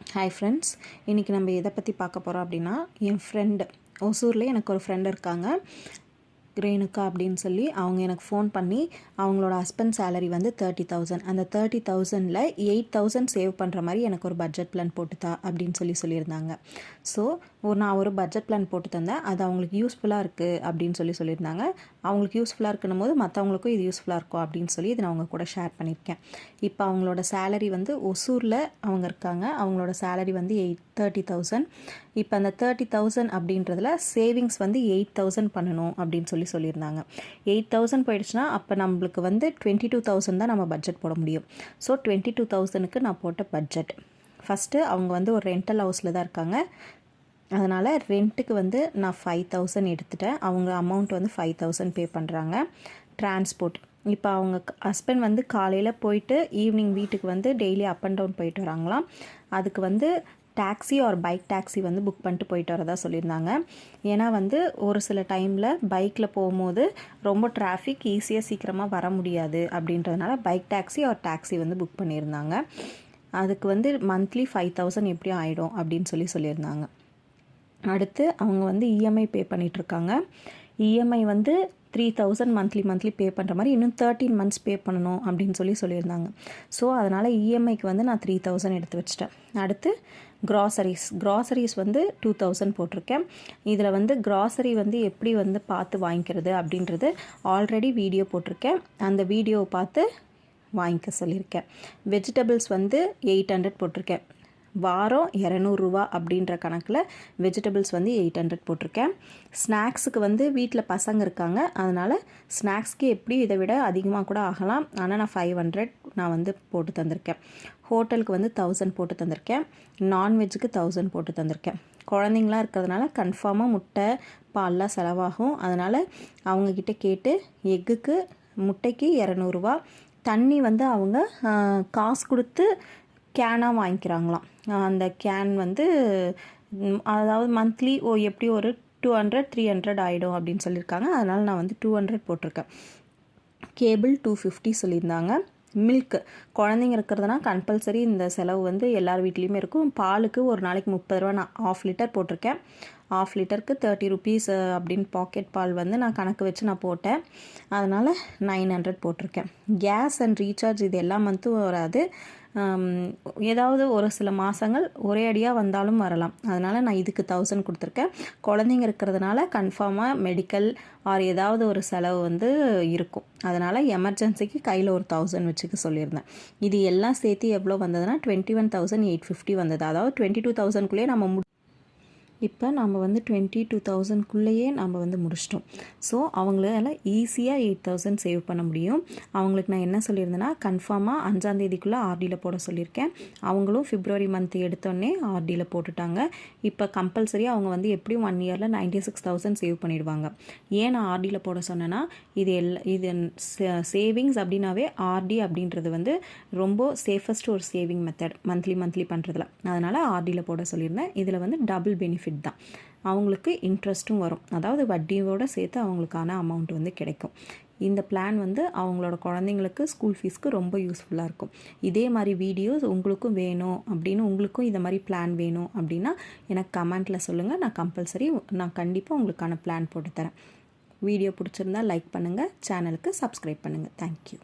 Hi friends, இன்றைக்கி நம்ம எதை பற்றி பார்க்க போகிறோம் அப்படின்னா, என் ஃப்ரெண்டு ஒசூரில் எனக்கு ஒரு ஃப்ரெண்டு இருக்காங்க, ரேணுகா அப்படின்னு சொல்லி. அவங்க எனக்கு ஃபோன் பண்ணி அவங்களோட ஹஸ்பண்ட் சேலரி வந்து 30,000, அந்த 30,000ல் 8,000 சேவ் பண்ணுற மாதிரி எனக்கு ஒரு பட்ஜெட் பிளான் போட்டுத்தா அப்படின்னு சொல்லியிருந்தாங்க. ஸோ நான் ஒரு பட்ஜெட் பிளான் போட்டு தந்தேன். அது அவங்களுக்கு யூஸ்ஃபுல்லாக இருக்குது அப்படின்னு சொல்லியிருந்தாங்க. அவங்களுக்கு யூஸ்ஃபுல்லாக இருக்கணும் போது மற்றவங்களுக்கும் இது யூஸ்ஃபுல்லாக இருக்கும் அப்படின்னு சொல்லி இதை நான் அவங்க கூட ஷேர் பண்ணியிருக்கேன். இப்போ அவங்களோட சேலரி வந்து ஒசூரில் அவங்க இருக்காங்க. அவங்களோட சேலரி வந்து 30,000. இப்போ அந்த 30,000 அப்படின்றதுல சேவிங்ஸ் வந்து 8,000 பண்ணணும் அப்படின்னு சொல்லியிருந்தாங்க. 8,000 போயிடுச்சுன்னா அப்போ நம்மளுக்கு வந்து 22,000 தான் நம்ம பட்ஜெட் போட முடியும். ஸோ 22,000க்கு நான் போட்ட பட்ஜெட். ஃபஸ்ட்டு அவங்க வந்து ஒரு ரெண்டல் ஹவுஸில் தான் இருக்காங்க. அதனால் ரெண்ட்டுக்கு வந்து நான் 5,000 எடுத்துட்டேன். அவங்க அமௌண்ட் வந்து 5,000 பே பண்ணுறாங்க. டிரான்ஸ்போர்ட், இப்போ அவங்க ஹஸ்பண்ட் வந்து காலையில் போயிட்டு ஈவினிங் வீட்டுக்கு வந்து டெய்லி அப் அண்ட் டவுன் போயிட்டு வராங்களாம். அதுக்கு வந்து டாக்ஸி ஆர் பைக் டாக்ஸி வந்து புக் பண்ணிட்டு போயிட்டு வரதா சொல்லியிருந்தாங்க. ஏன்னா வந்து ஒரு சில டைமில் பைக்கில் போகும்போது ரொம்ப டிராஃபிக், ஈஸியாக சீக்கிரமாக வர முடியாது அப்படின்றதுனால பைக் டாக்ஸி ஆர் டாக்ஸி வந்து புக் பண்ணியிருந்தாங்க. அதுக்கு வந்து மந்த்லி 5,000 எப்படியும் ஆகிடும் அப்படின்னு சொல்லியிருந்தாங்க. அடுத்து அவங்க வந்து இஎம்ஐ பே பண்ணிகிட்ருக்காங்க. இஎம்ஐ வந்து 3,000 மந்த்லி பே பண்ணுற மாதிரி இன்னும் 13 மந்த்ஸ் பே பண்ணணும் அப்படின்னு சொல்லியிருந்தாங்க. ஸோ அதனால் இஎம்ஐக்கு வந்து நான் 3,000 எடுத்து வச்சிட்டேன். அடுத்து க்ராசரிஸ் வந்து 2,000 போட்டிருக்கேன். இதில் வந்து க்ராசரி வந்து எப்படி வந்து பார்த்து வாங்கிக்கிறது அப்படின்றது ஆல்ரெடி வீடியோ போட்டிருக்கேன். அந்த வீடியோவை பார்த்து வாங்கிக்க சொல்லியிருக்கேன். வெஜிடபிள்ஸ் வந்து 800 போட்டிருக்கேன். வாரம் 200 ரூபா அப்படின்ற கணக்கில் வெஜிடபிள்ஸ் வந்து 800 போட்டிருக்கேன். ஸ்நாக்ஸுக்கு வந்து வீட்டில் பசங்க இருக்காங்க, அதனால் ஸ்நாக்ஸ்க்கு எப்படி இதை விட அதிகமாக கூட ஆகலாம். ஆனால் நான் 500 நான் வந்து போட்டு தந்திருக்கேன். ஹோட்டலுக்கு வந்து 1000 போட்டு தந்திருக்கேன். நான்வெஜ்ஜுக்கு 1000 போட்டு தந்திருக்கேன். குழந்தைங்களாம் இருக்கிறதுனால கன்ஃபார்மாக முட்டை பால்லாம் செலவாகும். அதனால் அவங்கக்கிட்ட கேட்டு எக்குக்கு முட்டைக்கு 200 ரூபா, தண்ணி வந்து அவங்க காசு கொடுத்து கேனாக வாங்கிக்கிறாங்களாம். அந்த கேன் வந்து அதாவது மந்த்லி எப்படி ஒரு 200-300 ஆகிடும் அப்படின்னு சொல்லியிருக்காங்க. அதனால் நான் வந்து 200 போட்டிருக்கேன். கேபிள் 250 சொல்லியிருந்தாங்க. மில்க்கு குழந்தைங்க இருக்கிறதுனா கம்பல்சரி இந்த செலவு வந்து எல்லார் வீட்லேயுமே இருக்கும். பாலுக்கு ஒரு நாளைக்கு 30 ரூபா நான் 1/2 லிட்டர் போட்டிருக்கேன். 1/2 லிட்டருக்கு 30 rupees அப்படின்னு பாக்கெட் பால் வந்து நான் கணக்கு வச்சு நான் போட்டேன். அதனால் 900 போட்டிருக்கேன். கேஸ் அண்ட் ரீசார்ஜ் இது எல்லா மந்த்தும் வராது. ஏதாவது ஒரு சில மாதங்கள் ஒரே அடியாக வந்தாலும் வரலாம். அதனால் நான் இதுக்கு 1000 கொடுத்துருக்கேன். குழந்தைங்க இருக்கிறதுனால கன்ஃபார்மாக மெடிக்கல் ஆர் ஏதாவது ஒரு செலவு வந்து இருக்கும். அதனால் எமர்ஜென்சிக்கு கையில் ஒரு 1000 வச்சுக்க சொல்லியிருந்தேன். இது எல்லாம் சேர்த்து எவ்வளோ வந்ததுன்னா 21,850 வந்தது. அதாவது 22,000க்குள்ளேயே நம்ம இப்போ நம்ம வந்து 22,000க்குள்ளேயே நம்ம வந்து முடிச்சிட்டோம். ஸோ அவங்களால ஈஸியாக 8,000 சேவ் பண்ண முடியும். அவங்களுக்கு நான் என்ன சொல்லியிருந்தேன்னா, கன்ஃபார்மாக 5ஆம் தேதிக்குள்ளே ஆர்டியில் போட சொல்லியிருக்கேன். அவங்களும் பிப்ரவரி மந்த் எடுத்தோடனே ஆர்டியில் போட்டுட்டாங்க. இப்போ கம்பல்சரியாக அவங்க வந்து எப்படியும் 1 இயரில் 96,000 சேவ் பண்ணிடுவாங்க. ஏன் நான் ஆர்டியில் போட சொன்னேன்னா, இது சேவிங்ஸ் அப்படின்னாவே ஆர்டி அப்படின்றது வந்து ரொம்ப சேஃபஸ்ட் ஒரு சேவிங் மெத்தட் மந்த்லி பண்ணுறதுல. அதனால் ஆர்டியில் போட சொல்லியிருந்தேன். இதில் வந்து டபுள் பெனிஃபிட் தான். அவங்களுக்கு இன்ட்ரெஸ்ட்டும் வரும், அதாவது வட்டியோடு சேர்த்து அவங்களுக்கான அமௌண்ட் வந்து கிடைக்கும். இந்த பிளான் வந்து அவங்களோட குழந்தைங்களுக்கு ஸ்கூல் ஃபீஸ்க்கு ரொம்ப யூஸ்ஃபுல்லாக இருக்கும். இதே மாதிரி வீடியோஸ் உங்களுக்கும் வேணும் அப்படின்னு, உங்களுக்கும் இந்த மாதிரி பிளான் வேணும் அப்படின்னா எனக்கு கமெண்ட்டில் சொல்லுங்கள். நான் கண்டிப்பாக உங்களுக்கான பிளான் போட்டு தரேன். வீடியோ பிடிச்சிருந்தா லைக் பண்ணுங்கள், சேனலுக்கு சப்ஸ்கிரைப் பண்ணுங்கள். தேங்க்யூ.